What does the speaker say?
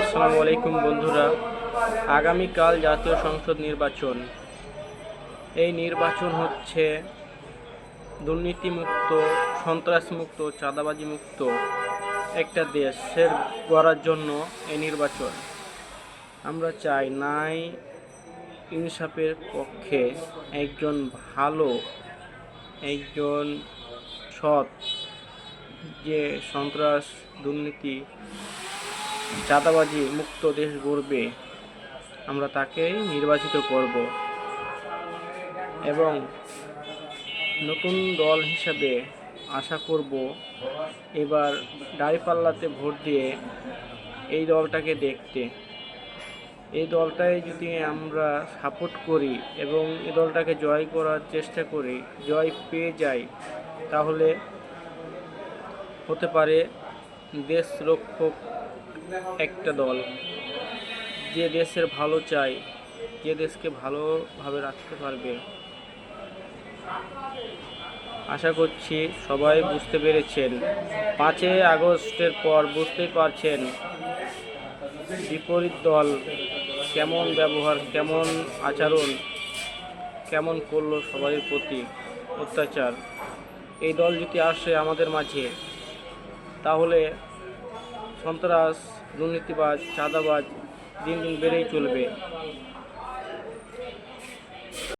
আসসালামু আলাইকুম বন্ধুরা। আগামীকাল জাতীয় সংসদ নির্বাচন। এই নির্বাচন হচ্ছে দুর্নীতিমুক্ত, সন্ত্রাসমুক্ত, চাঁদাবাজিমুক্ত একটা দেশের গড়ার জন্য এই নির্বাচন। আমরা চাই ন্যায় ইনসাফের পক্ষে একজন ভালো, একজন সৎ, যে সন্ত্রাস, দুর্নীতি, চাঁদাবাজি মুক্ত দেশ গড়বে, আমরা তাকেই নির্বাচিত করব এবং নতুন দল হিসাবে আশা করব এবার দাঁড়িপাল্লাতে ভোট দিয়ে এই দলটাকে দেখতে। এই দলটাই যদি আমরা সাপোর্ট করি এবং এই দলটাকে জয় করার চেষ্টা করি, জয় পেয়ে যাই, তাহলে হতে পারে দেশ রক্ষক একটা দল, যে দেশের ভালো চায়, যে দেশকে ভালোভাবে রাখতে পারবে। আশা করছি সবাই বুঝতে পেরেছেন। 5ই আগস্টের পর বুঝতেই পারছেন বিপরীত দল কেমন ব্যবহার, কেমন আচরণ, কেমন করলো সবার প্রতি অত্যাচার। এই দল যদি আসে আমাদের মাঝে, তাহলে সন্ত্রাস, দুর্নীতিবাজ, চাঁদাবাজ দিন দিন বেড়েই চলবে।